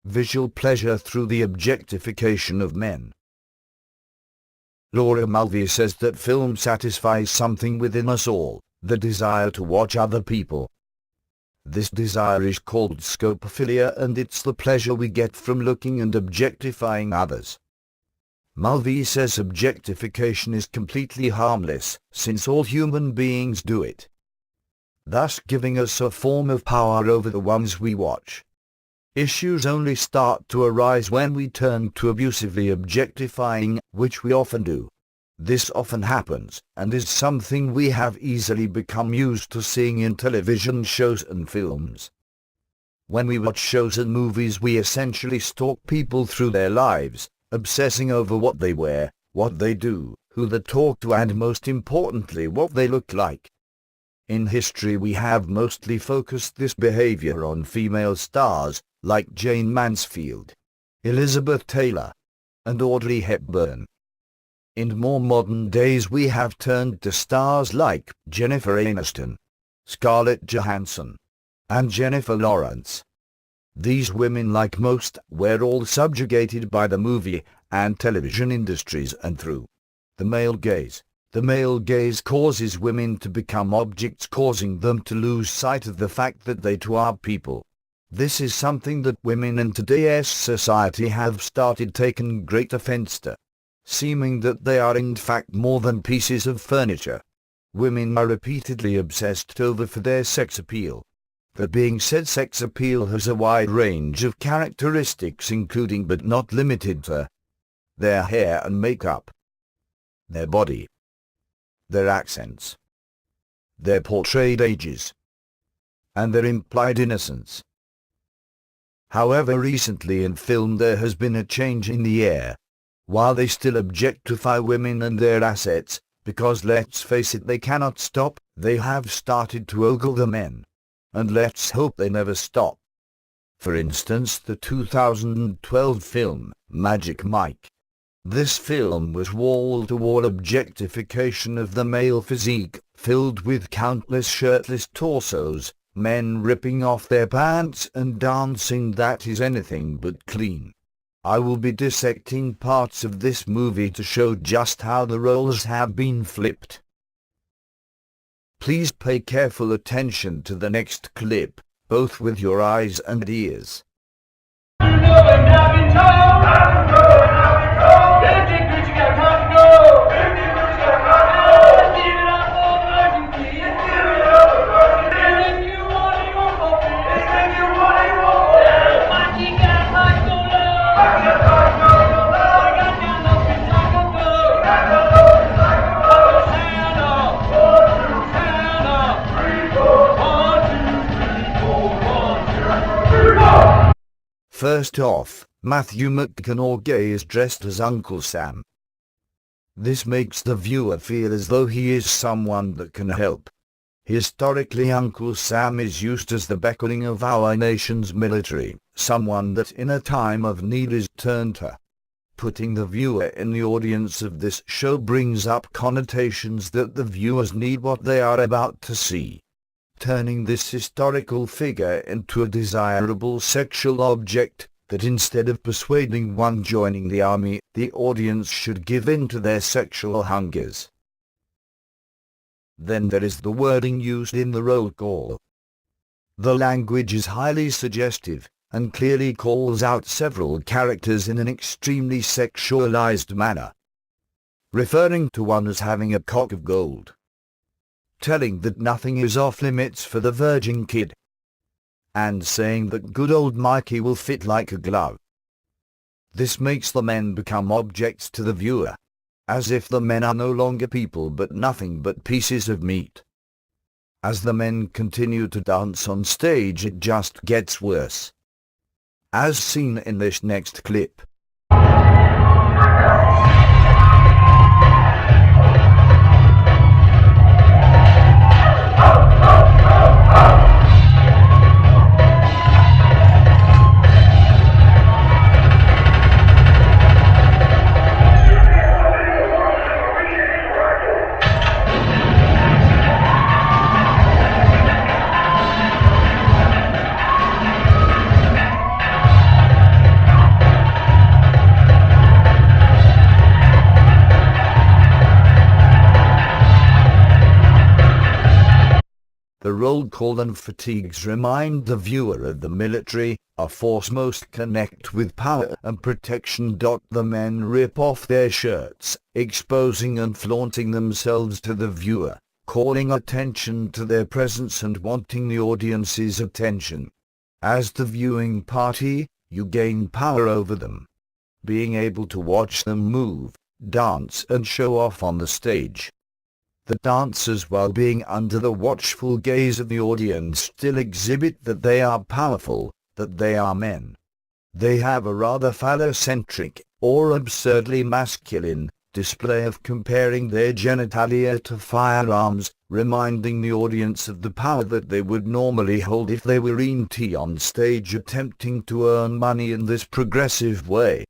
Visual pleasure through the objectification of men. Laura Mulvey says that film satisfies something within us all, the desire to watch other people. This desire is called scopophilia, and it's the pleasure we get from looking and objectifying others. Mulvey says objectification is completely harmless, since all human beings do it, thus giving us a form of power over the ones we watch. Issues only start to arise when we turn to abusively objectifying, which we often do. This often happens, and is something we have easily become used to seeing in television shows and films. When we watch shows and movies, we essentially stalk people through their lives, obsessing over what they wear, what they do, who they talk to, and most importantly, what they look like. In history, we have mostly focused this behavior on female stars, like Jane Mansfield, Elizabeth Taylor, and Audrey Hepburn. In more modern days, we have turned to stars like Jennifer Aniston, Scarlett Johansson, and Jennifer Lawrence. These women, like most, were all subjugated by the movie and television industries and through the male gaze. The male gaze causes women to become objects, causing them to lose sight of the fact that they too are people. This is something that women in today's society have started taking great offense to, seeming that they are in fact more than pieces of furniture. Women are repeatedly obsessed over for their sex appeal. That being said, sex appeal has a wide range of characteristics, including but not limited to their hair and makeup, their body, their accents, their portrayed ages, and their implied innocence. However, recently in film there has been a change in the air. While they still objectify women and their assets, because let's face it, they cannot stop, they have started to ogle the men. And let's hope they never stop. For instance, the 2012 film, Magic Mike. This film was wall-to-wall objectification of the male physique, filled with countless shirtless torsos, men ripping off their pants and dancing that is anything but clean. I will be dissecting parts of this movie to show just how the roles have been flipped. Please pay careful attention to the next clip, both with your eyes and ears. First off, Matthew McConaughey is dressed as Uncle Sam. This makes the viewer feel as though he is someone that can help. Historically, Uncle Sam is used as the beckoning of our nation's military, someone that in a time of need is turned to. Putting the viewer in the audience of this show brings up connotations that the viewers need what they are about to see, turning this historical figure into a desirable sexual object that instead of persuading one joining the army, the audience should give in to their sexual hungers. Then there is the wording used in the roll call. The language is highly suggestive, and clearly calls out several characters in an extremely sexualized manner, referring to one as having a cock of gold, telling that nothing is off limits for the virgin kid, and saying that good old Mikey will fit like a glove. This makes the men become objects to the viewer, as if the men are no longer people but nothing but pieces of meat. As the men continue to dance on stage, it just gets worse, as seen in this next clip. the roll call and fatigues remind the viewer of the military, a force most connect with power and protection. The men rip off their shirts, exposing and flaunting themselves to the viewer, calling attention to their presence and wanting the audience's attention. As the viewing party, you gain power over them, being able to watch them move, dance and show off on the stage. The dancers, while being under the watchful gaze of the audience, still exhibit that they are powerful, that they are men. They have a rather phallocentric, or absurdly masculine, display of comparing their genitalia to firearms, reminding the audience of the power that they would normally hold if they were on stage attempting to earn money in this progressive way.